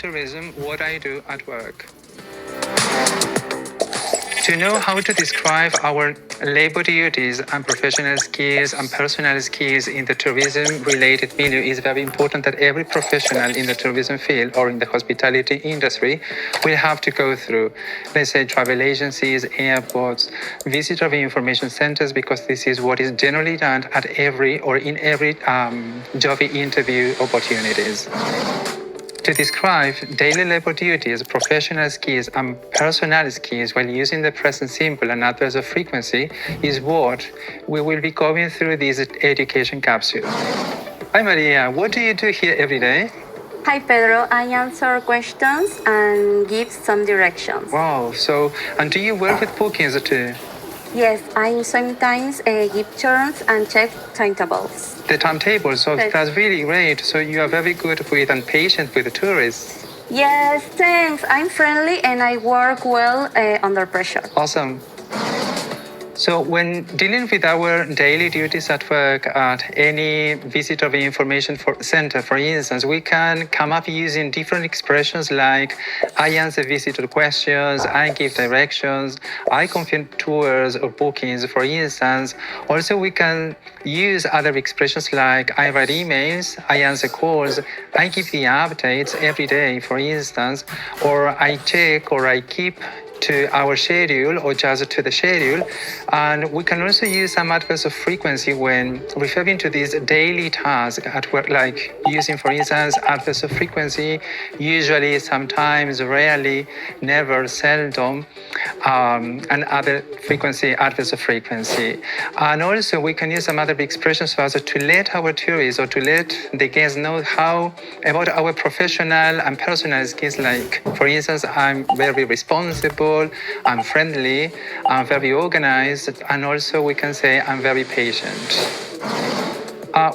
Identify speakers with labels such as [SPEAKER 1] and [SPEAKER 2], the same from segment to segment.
[SPEAKER 1] tourism, what I do at work. To know how to describe our labor duties and professional skills and personal skills in the tourism-related milieu is very important that every professional in the tourism field or in the hospitality industry will have to go through. Let's say travel agencies, airports, visitor information centers, because this is what is generally done at every job interview opportunities. To describe daily labor duties, professional skills, and personal skills while using the present simple and adverb frequency is what we will be going through this education capsule. Hi Maria, what do you do here every day?
[SPEAKER 2] Hi Pedro, I answer questions and give some directions.
[SPEAKER 1] Wow, and do you work with bookings too?
[SPEAKER 2] Yes, I sometimes give turns and check timetables.
[SPEAKER 1] The timetable, so
[SPEAKER 2] Yes.
[SPEAKER 1] That's really great. So you are very good with and patient with the tourists.
[SPEAKER 2] Yes, thanks. I'm friendly and I work well under pressure.
[SPEAKER 1] Awesome. So when dealing with our daily duties at work at any visitor information center, for instance, we can come up using different expressions like I answer visitor questions, I give directions, I confirm tours or bookings, for instance. Also, we can use other expressions like I write emails, I answer calls, I give the updates every day, for instance, or I check or I keep to our schedule or just to the schedule. And we can also use some adverbs of frequency when referring to these daily tasks at work, like using, for instance, adverbs of frequency, usually, sometimes, rarely, never, seldom, and other adverbs of frequency. And also we can use some other expressions also to let our tourists or to let the guests know about our professional and personal skills, like, for instance, I'm very responsible, I'm friendly, I'm very organized, and also we can say I'm very patient.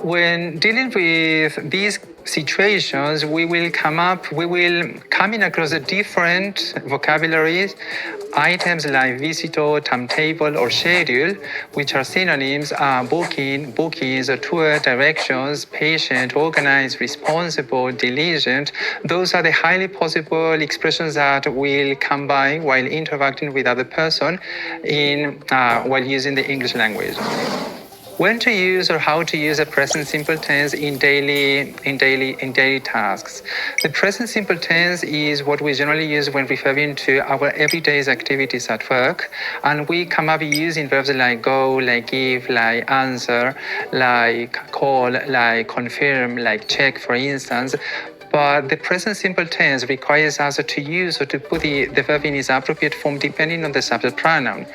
[SPEAKER 1] When dealing with these situations, we will come in across a different vocabularies, items like visitor, timetable, or schedule, which are synonyms, bookings, tour, directions, patient, organized, responsible, diligent. Those are the highly possible expressions that will come by while interacting with other person while using the English language. When to use or how to use a present simple tense in daily tasks. The present simple tense is what we generally use when referring to our everyday activities at work, and we come up using verbs like go, like give, like answer, like call, like confirm, like check, for instance. But the present simple tense requires us to use or to put the verb in its appropriate form depending on the subject pronoun.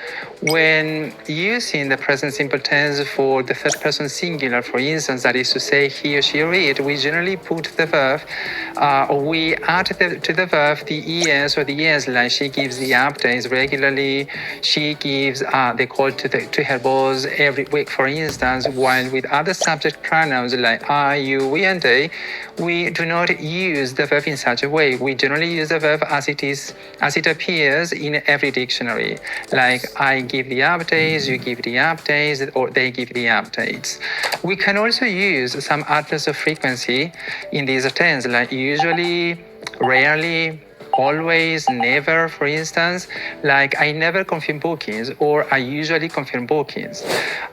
[SPEAKER 1] When using the present simple tense for the third person singular, for instance, that is to say he or she read, we generally put the verb, or we add to the verb the es or the es, like she gives the updates regularly, she gives the call to her boss every week, for instance, while with other subject pronouns like I, you, we, and they, we do not use the verb in such a way. We generally use the verb as it appears in every dictionary. Like I give the updates, you give the updates, or they give the updates. We can also use some adverbs of frequency in these tense, like usually, rarely, always, never, for instance, like I never confirm bookings or I usually confirm bookings.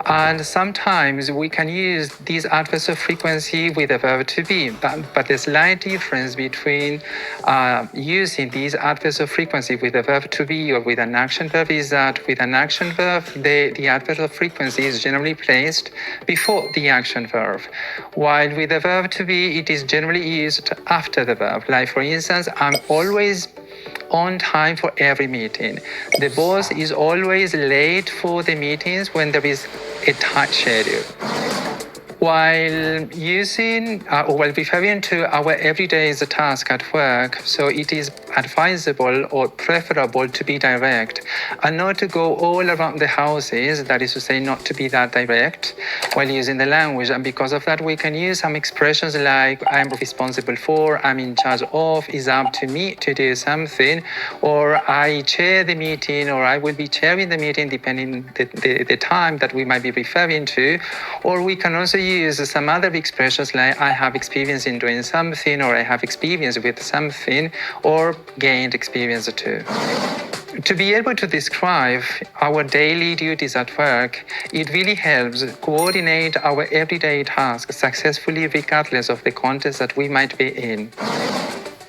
[SPEAKER 1] And sometimes we can use these adverbs of frequency with the verb to be, but the slight difference between using these adverbs of frequency with the verb to be or with an action verb is that with an action verb, the adverb of frequency is generally placed before the action verb, while with the verb to be, it is generally used after the verb. Like, for instance, I'm always on time for every meeting. The boss is always late for the meetings when there is a tight schedule. While referring to our everyday task at work, so it is advisable or preferable to be direct and not to go all around the houses, that is to say, not to be that direct while using the language. And because of that, we can use some expressions like I'm responsible for, I'm in charge of, is up to me to do something, or I chair the meeting, or I will be chairing the meeting, depending the time that we might be referring to. Or we can also use some other expressions like I have experience in doing something, or I have experience with something, or gained experience too. To be able to describe our daily duties at work, it really helps coordinate our everyday tasks successfully regardless of the context that we might be in.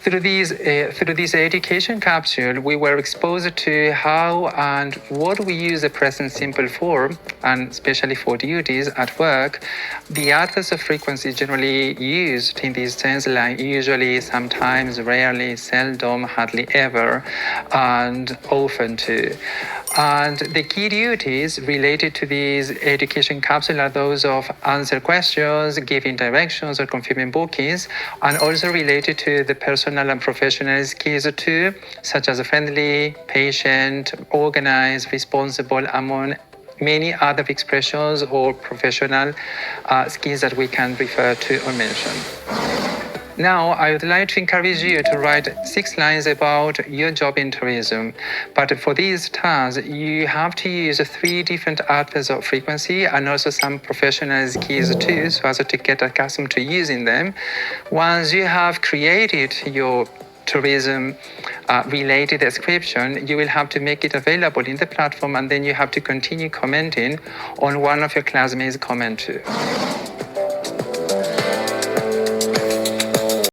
[SPEAKER 1] Through this education capsule, we were exposed to how and what we use the present simple for, and especially for duties at work. The adverbs of frequency generally used in this sense, like usually, sometimes, rarely, seldom, hardly ever, and often too. And the key duties related to this education capsule are those of answer questions, giving directions, or confirming bookings, and also related to the personal and professional skills too, such as friendly, patient, organized, responsible, among many other expressions or professional skills that we can refer to or mention. Now, I would like to encourage you to write 6 lines about your job in tourism. But for these tasks, you have to use 3 different adverbs of frequency and also some professional skills too, so as to get accustomed to using them. Once you have created your tourism related description, you will have to make it available in the platform, and then you have to continue commenting on one of your classmates' comment too.